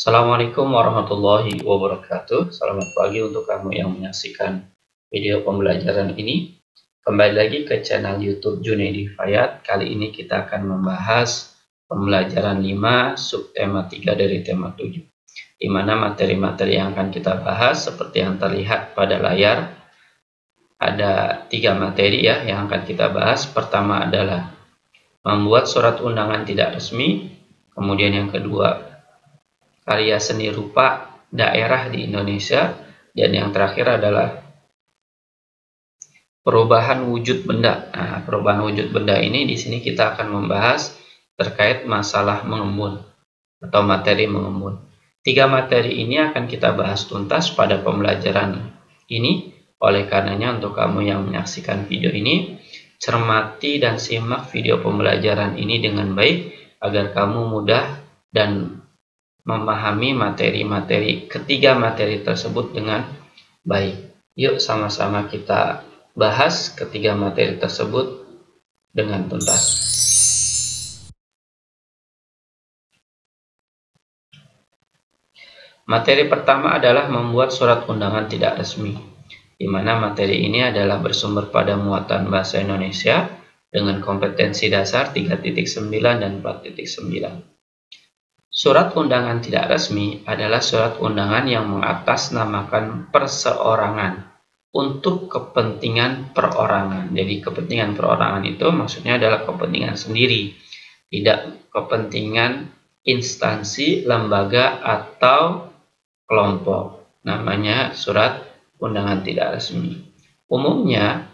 Assalamualaikum warahmatullahi wabarakatuh. Selamat pagi untuk kamu yang menyaksikan video pembelajaran ini. Kembali lagi ke channel YouTube Junaidi Fayat. Kali ini kita akan membahas pembelajaran 5 subtema 3 dari tema 7. Di mana materi-materi yang akan kita bahas seperti yang terlihat pada layar. Ada 3 materi ya yang akan kita bahas. Pertama adalah membuat surat undangan tidak resmi. Kemudian yang kedua, karya seni rupa daerah di Indonesia, dan yang terakhir adalah perubahan wujud benda. Nah, perubahan wujud benda ini di sini kita akan membahas terkait masalah mengembun atau materi mengembun. 3 materi ini akan kita bahas tuntas pada pembelajaran ini. Oleh karenanya untuk kamu yang menyaksikan video ini, cermati dan simak video pembelajaran ini dengan baik agar kamu mudah dan memahami materi-materi ketiga materi tersebut dengan baik. Yuk sama-sama kita bahas ketiga materi tersebut dengan tuntas. Materi pertama adalah membuat surat undangan tidak resmi, di mana materi ini adalah bersumber pada muatan bahasa Indonesia dengan kompetensi dasar 3.9 dan 4.9. Surat undangan tidak resmi adalah surat undangan yang mengatasnamakan perseorangan untuk kepentingan perorangan. Jadi kepentingan perorangan itu maksudnya adalah kepentingan sendiri, tidak kepentingan instansi, lembaga, atau kelompok. Namanya surat undangan tidak resmi. Umumnya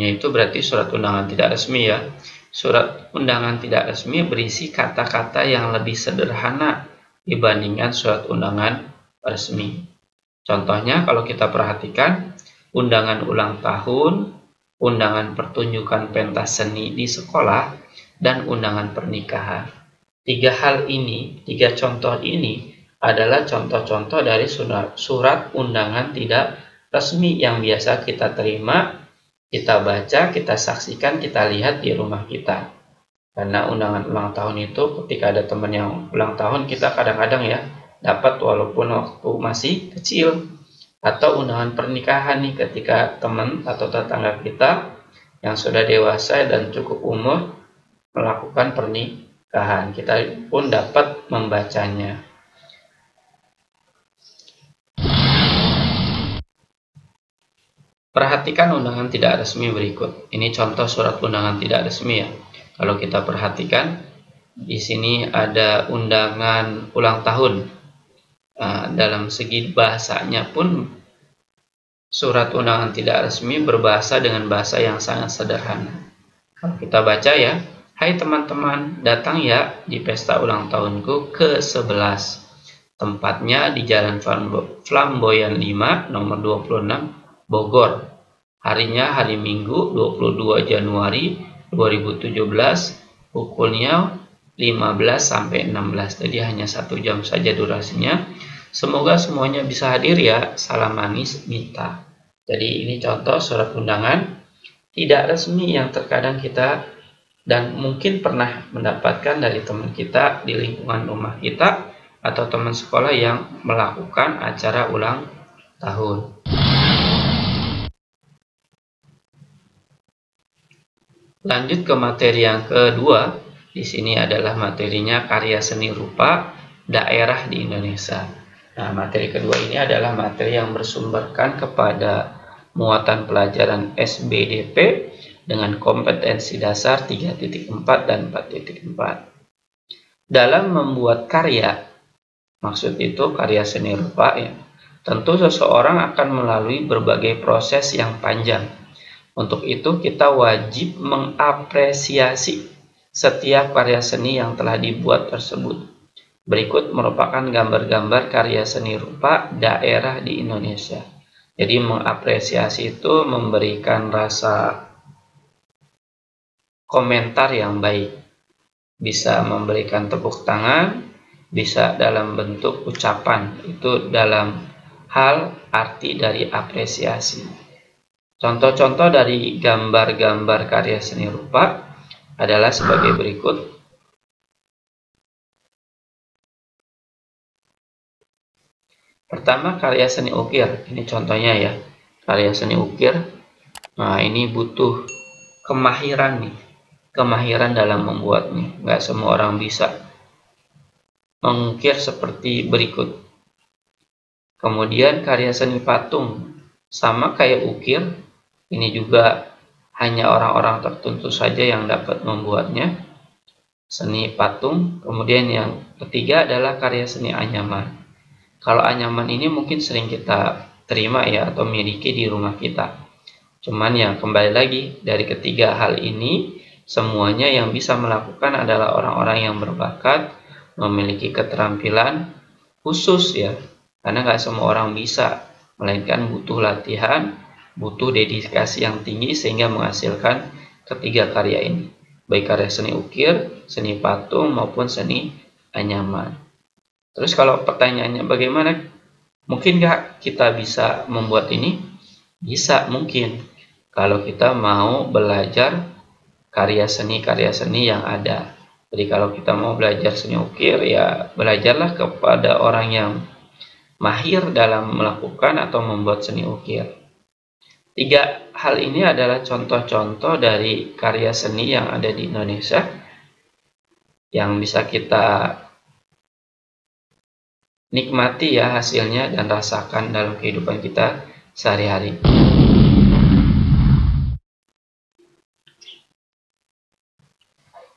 itu berarti surat undangan tidak resmi ya. Surat undangan tidak resmi berisi kata-kata yang lebih sederhana dibandingkan surat undangan resmi. Contohnya kalau kita perhatikan, undangan ulang tahun, undangan pertunjukan pentas seni di sekolah, dan undangan pernikahan. 3 hal ini, 3 contoh ini adalah contoh-contoh dari surat undangan tidak resmi yang biasa kita terima, kita baca, kita saksikan, kita lihat di rumah kita. Karena undangan ulang tahun itu ketika ada teman yang ulang tahun, kita kadang-kadang ya dapat walaupun waktu masih kecil. Atau undangan pernikahan nih ketika teman atau tetangga kita yang sudah dewasa dan cukup umur melakukan pernikahan, kita pun dapat membacanya. Perhatikan undangan tidak resmi berikut. Ini contoh surat undangan tidak resmi ya. Kalau kita perhatikan, di sini ada undangan ulang tahun. Dalam segi bahasanya pun, surat undangan tidak resmi berbahasa dengan bahasa yang sangat sederhana. Kalau kita baca ya, hai teman-teman, datang ya di pesta ulang tahunku ke-11. Tempatnya di Jalan Flamboyan 5, nomor 26, Bogor. Harinya hari Minggu 22 Januari 2017, pukulnya 15-16. Jadi hanya 1 jam saja durasinya. Semoga semuanya bisa hadir ya. Salam manis Mita. Jadi ini contoh surat undangan tidak resmi yang terkadang kita dan mungkin pernah mendapatkan dari teman kita di lingkungan rumah kita atau teman sekolah yang melakukan acara ulang tahun. Lanjut ke materi yang kedua. Di sini adalah materinya karya seni rupa daerah di Indonesia. Nah, materi kedua ini adalah materi yang bersumberkan kepada muatan pelajaran SBDP dengan kompetensi dasar 3.4 dan 4.4. Dalam membuat karya, maksud itu karya seni rupa ya, tentu seseorang akan melalui berbagai proses yang panjang. Untuk itu kita wajib mengapresiasi setiap karya seni yang telah dibuat tersebut. Berikut merupakan gambar-gambar karya seni rupa daerah di Indonesia. Jadi mengapresiasi itu memberikan rasa komentar yang baik. Bisa memberikan tepuk tangan, bisa dalam bentuk ucapan. Itu dalam hal arti dari apresiasi. Contoh-contoh dari gambar-gambar karya seni rupa adalah sebagai berikut. Pertama, karya seni ukir. Ini contohnya ya, karya seni ukir. Nah, ini butuh kemahiran nih, kemahiran dalam membuat nih. Nggak semua orang bisa mengukir seperti berikut. Kemudian karya seni patung, sama kayak ukir, ini juga hanya orang-orang tertentu saja yang dapat membuatnya. Seni patung. Kemudian yang ketiga adalah karya seni anyaman. Kalau anyaman ini mungkin sering kita terima ya atau miliki di rumah kita. Cuman ya kembali lagi dari ketiga hal ini semuanya yang bisa melakukan adalah orang-orang yang berbakat, memiliki keterampilan khusus ya. Karena nggak semua orang bisa, melainkan butuh latihan, butuh dedikasi yang tinggi sehingga menghasilkan ketiga karya ini. Baik karya seni ukir, seni patung maupun seni anyaman. Terus kalau pertanyaannya bagaimana? Mungkin nggak kita bisa membuat ini? Bisa, mungkin. Kalau kita mau belajar karya seni yang ada. Jadi kalau kita mau belajar seni ukir, ya belajarlah kepada orang yang mahir dalam melakukan atau membuat seni ukir. Tiga hal ini adalah contoh-contoh dari karya seni yang ada di Indonesia yang bisa kita nikmati ya hasilnya dan rasakan dalam kehidupan kita sehari-hari.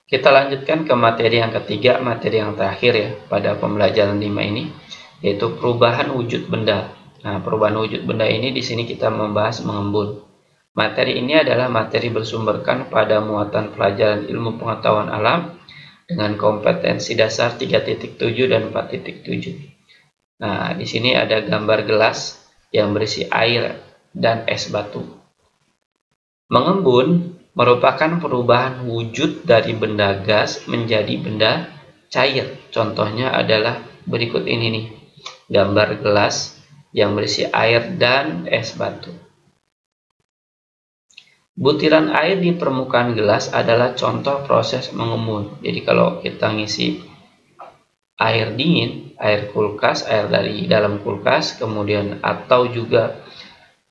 Kita lanjutkan ke materi yang ketiga, materi yang terakhir ya pada pembelajaran 5 ini, yaitu perubahan wujud benda. Nah, perubahan wujud benda ini di sini kita membahas mengembun. Materi ini adalah materi bersumberkan pada muatan pelajaran ilmu pengetahuan alam dengan kompetensi dasar 3.7 dan 4.7. Nah, di sini ada gambar gelas yang berisi air dan es batu. Mengembun merupakan perubahan wujud dari benda gas menjadi benda cair. Contohnya adalah berikut ini nih, gambar gelas yang berisi air dan es batu. Butiran air di permukaan gelas adalah contoh proses mengembun. Jadi kalau kita ngisi air dingin, air kulkas, air dari dalam kulkas, kemudian atau juga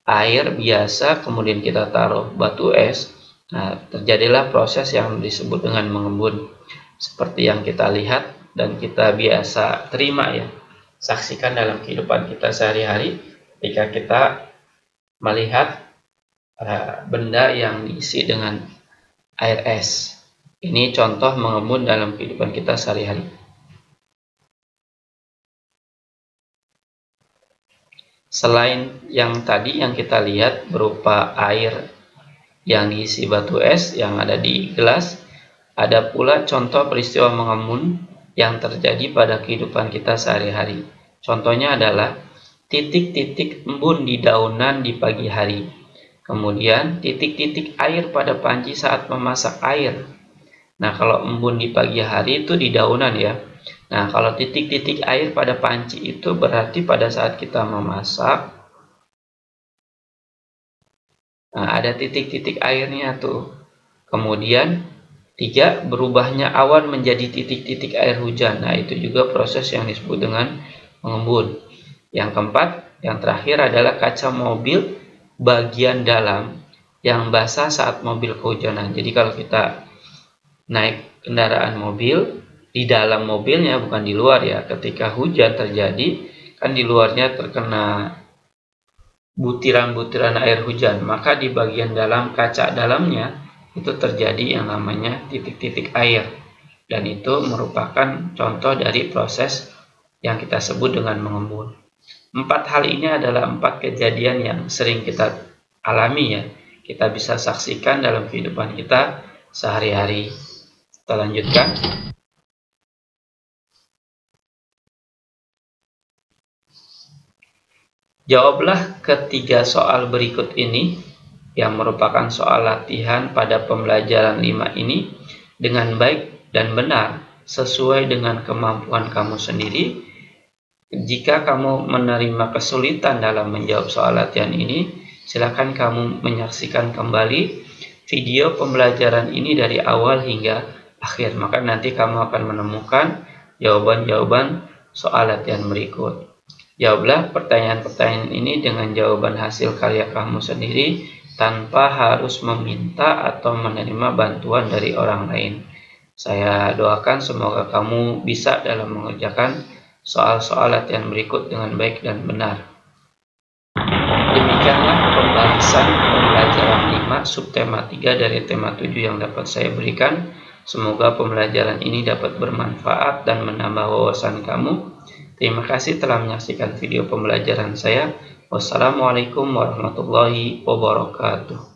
air biasa, kemudian kita taruh batu es, nah terjadilah proses yang disebut dengan mengembun. Seperti yang kita lihat dan kita biasa terima ya, saksikan dalam kehidupan kita sehari-hari ketika kita melihat benda yang diisi dengan air es. Ini contoh mengembun dalam kehidupan kita sehari-hari. Selain yang tadi yang kita lihat berupa air yang diisi batu es yang ada di gelas, ada pula contoh peristiwa mengembun yang terjadi pada kehidupan kita sehari-hari. Contohnya adalah titik-titik embun di daunan di pagi hari. Kemudian titik-titik air pada panci saat memasak air. Nah, kalau embun di pagi hari itu di daunan ya. Nah, kalau titik-titik air pada panci itu berarti pada saat kita memasak, nah ada titik-titik airnya tuh. Kemudian 3, berubahnya awan menjadi titik-titik air hujan. Nah, itu juga proses yang disebut dengan mengembun. Yang keempat, yang terakhir adalah kaca mobil bagian dalam yang basah saat mobil kehujanan. Jadi kalau kita naik kendaraan mobil, di dalam mobilnya bukan di luar ya, ketika hujan terjadi kan di luarnya terkena butiran-butiran air hujan, maka di bagian dalam kaca dalamnya itu terjadi yang namanya titik-titik air, dan itu merupakan contoh dari proses yang kita sebut dengan mengembun. 4 hal ini adalah 4 kejadian yang sering kita alami ya, kita bisa saksikan dalam kehidupan kita sehari-hari. Kita lanjutkan. Jawablah ketiga soal berikut ini yang merupakan soal latihan pada pembelajaran 5 ini dengan baik dan benar sesuai dengan kemampuan kamu sendiri. Jika kamu menerima kesulitan dalam menjawab soal latihan ini, silakan kamu menyaksikan kembali video pembelajaran ini dari awal hingga akhir. Maka nanti kamu akan menemukan jawaban-jawaban soal latihan berikut. Jawablah pertanyaan-pertanyaan ini dengan jawaban hasil karya kamu sendiri tanpa harus meminta atau menerima bantuan dari orang lain. Saya doakan semoga kamu bisa dalam mengerjakan soal-soal latihan berikut dengan baik dan benar. Demikianlah pembahasan pembelajaran 5 subtema 3 dari tema 7 yang dapat saya berikan. Semoga pembelajaran ini dapat bermanfaat dan menambah wawasan kamu. Terima kasih telah menyaksikan video pembelajaran saya. Wassalamualaikum warahmatullahi wabarakatuh.